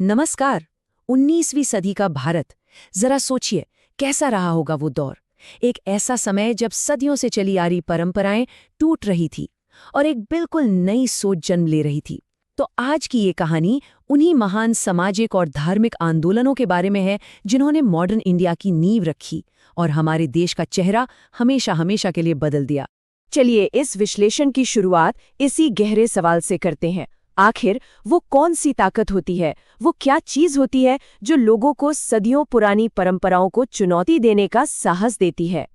नमस्कार। 19वीं सदी का भारत, जरा सोचिए कैसा रहा होगा वो दौर। एक ऐसा समय जब सदियों से चली आ रही परंपराएं टूट रही थी और एक बिल्कुल नई सोच जन्म ले रही थी। तो आज की ये कहानी उन्हीं महान सामाजिक और धार्मिक आंदोलनों के बारे में है जिन्होंने मॉडर्न इंडिया की नींव रखी और हमारे देश का चेहरा हमेशा हमेशा के लिए बदल दिया। चलिए इस विश्लेषण की शुरुआत इसी गहरे सवाल से करते हैं। आखिर वो कौन सी ताकत होती है, वो क्या चीज होती है जो लोगों को सदियों पुरानी परंपराओं को चुनौती देने का साहस देती है।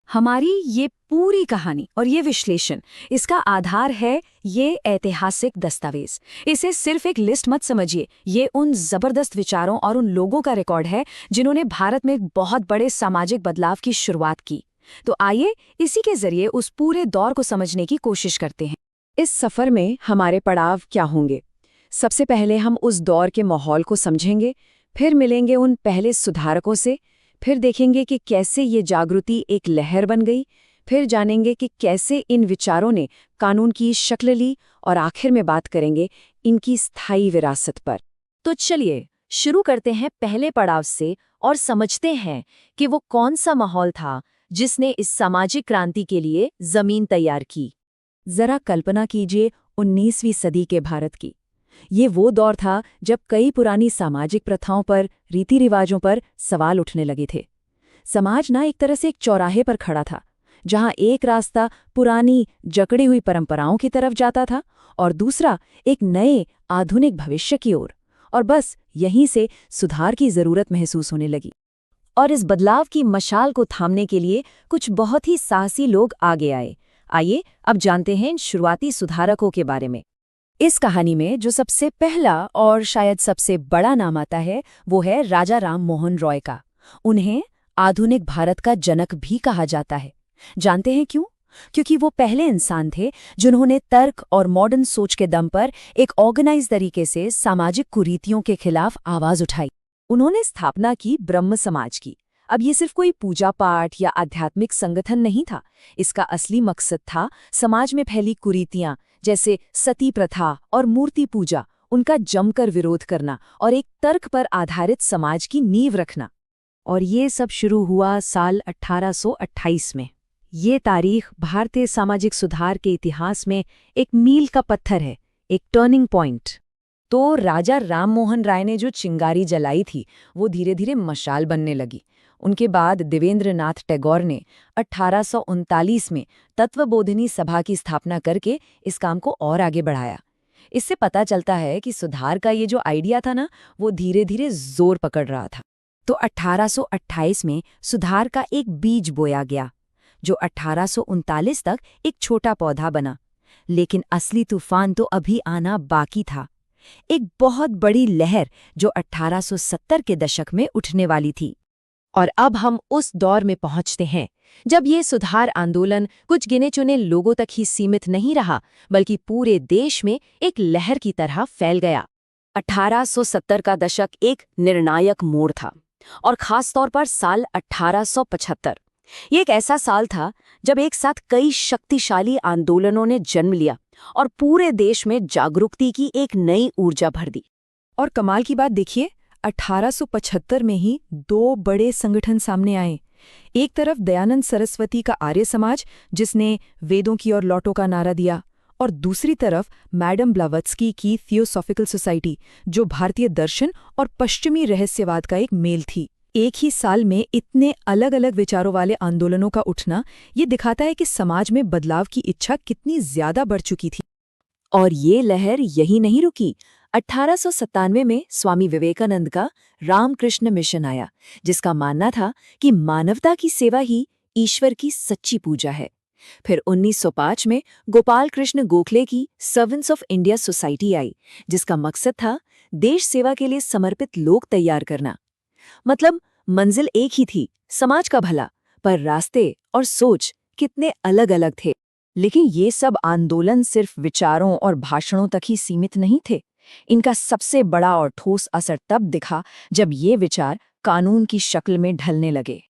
हमारी ये पूरी कहानी और ये विश्लेषण, इसका आधार है ये ऐतिहासिक दस्तावेज। इसे सिर्फ एक लिस्ट मत समझिए, ये उन जबरदस्त विचारों और उन लोगों का रिकॉर्ड है जिन्होंने भारत में एक बहुत बड़े सामाजिक बदलाव की शुरुआत की। तो आइए इसी के जरिए उस पूरे दौर को समझने की कोशिश करते हैं। इस सफर में हमारे पड़ाव क्या होंगे? सबसे पहले हम उस दौर के माहौल को समझेंगे, फिर मिलेंगे उन पहले सुधारकों से, फिर देखेंगे कि कैसे ये जागृति एक लहर बन गई, फिर जानेंगे कि कैसे इन विचारों ने कानून की शक्ल ली और आखिर में बात करेंगे इनकी स्थायी विरासत पर। तो चलिए शुरू करते हैं पहले पड़ाव से और समझते हैं कि वो कौन सा माहौल था जिसने इस सामाजिक क्रांति के लिए जमीन तैयार की। जरा कल्पना कीजिए 19वीं सदी के भारत की। ये वो दौर था जब कई पुरानी सामाजिक प्रथाओं पर, रीति रिवाजों पर सवाल उठने लगे थे। समाज ना एक तरह से एक चौराहे पर खड़ा था, जहां एक रास्ता पुरानी जकड़ी हुई परंपराओं की तरफ जाता था और दूसरा एक नए आधुनिक भविष्य की ओर। और बस यहीं से सुधार की जरूरत महसूस होने लगी। और इस बदलाव की मशाल को थामने के लिए कुछ बहुत ही साहसी लोग आगे आए। आइए अब जानते हैं इन शुरुआती सुधारकों के बारे में। इस कहानी में जो सबसे पहला और शायद सबसे बड़ा नाम आता है वो है राजा राम मोहन रॉय का। उन्हें आधुनिक भारत का जनक भी कहा जाता है। जानते हैं क्यों? क्योंकि वो पहले इंसान थे जिन्होंने तर्क और मॉडर्न सोच के दम पर एक ऑर्गेनाइज तरीके से सामाजिक कुरीतियों के खिलाफ आवाज उठाई। उन्होंने स्थापना की ब्रह्म समाज की। अब ये सिर्फ कोई पूजा पाठ या आध्यात्मिक संगठन नहीं था। इसका असली मकसद था समाज में फैली कुरीतियां जैसे सती प्रथा और मूर्ति पूजा, उनका जमकर विरोध करना और एक तर्क पर आधारित समाज की नींव रखना। और ये सब शुरू हुआ साल 1828 में। ये तारीख भारतीय सामाजिक सुधार के इतिहास में एक मील का पत्थर है, एक टर्निंग पॉइंट। तो राजा राम मोहन राय ने जो चिंगारी जलाई थी वो धीरे धीरे मशाल बनने लगी। उनके बाद देवेंद्रनाथ टैगोर ने 1839 में तत्वबोधिनी सभा की स्थापना करके इस काम को और आगे बढ़ाया। इससे पता चलता है कि सुधार का ये जो आइडिया था ना, वो धीरे धीरे जोर पकड़ रहा था। तो 1828 में सुधार का एक बीज बोया गया जो 1839 तक एक छोटा पौधा बना। लेकिन असली तूफान तो अभी आना बाकी था। एक बहुत बड़ी लहर जो 1870 के दशक में उठने वाली थी। और अब हम उस दौर में पहुंचते हैं जब ये सुधार आंदोलन कुछ गिने चुने लोगों तक ही सीमित नहीं रहा, बल्कि पूरे देश में एक लहर की तरह फैल गया। 1870 का दशक एक निर्णायक मोड़ था, और खास तौर पर साल 1875। ये एक ऐसा साल था जब एक साथ कई शक्तिशाली आंदोलनों ने जन्म लिया और पूरे देश में जागरूकता की एक नई ऊर्जा भर दी। और कमाल की बात देखिए, 1875 में ही दो बड़े संगठन सामने आए। एक तरफ दयानंद सरस्वती का आर्य समाज, जिसने वेदों की ओर लौटो का नारा दिया, और दूसरी तरफ मैडम ब्लावत्स्की की थियोसॉफिकल सोसाइटी, जो भारतीय दर्शन और पश्चिमी रहस्यवाद का एक मेल थी। एक ही साल में इतने अलग अलग विचारों वाले आंदोलनों का उठना ये दिखाता है कि समाज में बदलाव की इच्छा कितनी ज्यादा बढ़ चुकी थी। और ये लहर यही नहीं रुकी। 1897 में स्वामी विवेकानंद का रामकृष्ण मिशन आया, जिसका मानना था कि मानवता की सेवा ही ईश्वर की सच्ची पूजा है। फिर 1905 में गोपाल कृष्ण गोखले की servants of India society I, जिसका मकसद था देश सेवा के लिए समर्पित लोग तैयार करना। मतलब मंजिल एक ही थी, समाज का भला, पर रास्ते और सोच कितने अलग अलग थे। लेकिन ये सब आंदोलन सिर्फ विचारों और भाषणों तक ही सीमित नहीं थे। इनका सबसे बड़ा और ठोस असर तब दिखा जब ये विचार कानून की शक्ल में ढलने लगे।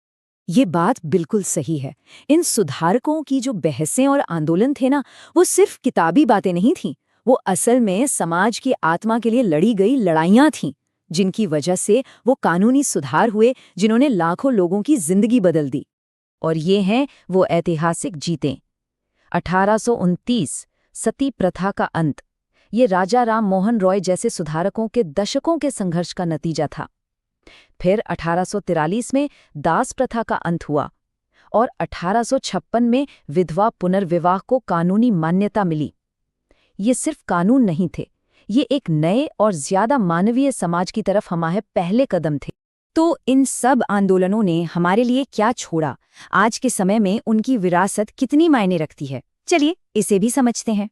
ये बात बिल्कुल सही है। इन सुधारकों की जो बहसें और आंदोलन थे ना, वो सिर्फ किताबी बातें नहीं थीं, वो असल में समाज की आत्मा के लिए लड़ी गई लड़ाइयाँ थीं। जिनकी वजह से वो कानूनी सुधार हुए जिन्होंने लाखों लोगों की जिंदगी बदल दी। और ये हैं वो ऐतिहासिक जीतें। 1829 सती प्रथा का अंत। ये राजा राम मोहन रॉय जैसे सुधारकों के दशकों के संघर्ष का नतीजा था। फिर 1843 में दास प्रथा का अंत हुआ और 1856 में विधवा पुनर्विवाह को कानूनी मान्यता मिली। ये सिर्फ कानून नहीं थे, ये एक नए और ज्यादा मानवीय समाज की तरफ हमारे पहले कदम थे। तो इन सब आंदोलनों ने हमारे लिए क्या छोड़ा, आज के समय में उनकी विरासत कितनी मायने रखती है, चलिए इसे भी समझते हैं।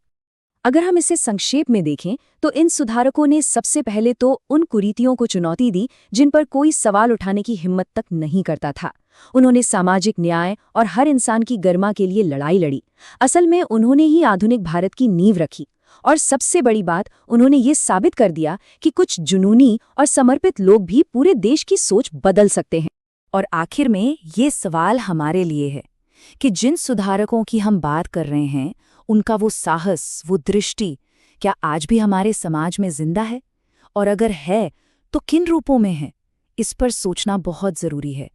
अगर हम इसे संक्षेप में देखें तो इन सुधारकों ने सबसे पहले तो उन कुरीतियों को चुनौती दी जिन पर कोई सवाल उठाने की हिम्मत तक नहीं करता था। उन्होंने सामाजिक न्याय और हर इंसान की गरिमा के लिए लड़ाई लड़ी। असल में उन्होंने ही आधुनिक भारत की नींव रखी। और सबसे बड़ी बात, उन्होंने ये साबित कर दिया कि कुछ जुनूनी और समर्पित लोग भी पूरे देश की सोच बदल सकते हैं। और आखिर में ये सवाल हमारे लिए है कि जिन सुधारकों की हम बात कर रहे हैं, उनका वो साहस, वो दृष्टि क्या आज भी हमारे समाज में जिंदा है? और अगर है तो किन रूपों में है? इस पर सोचना बहुत जरूरी है।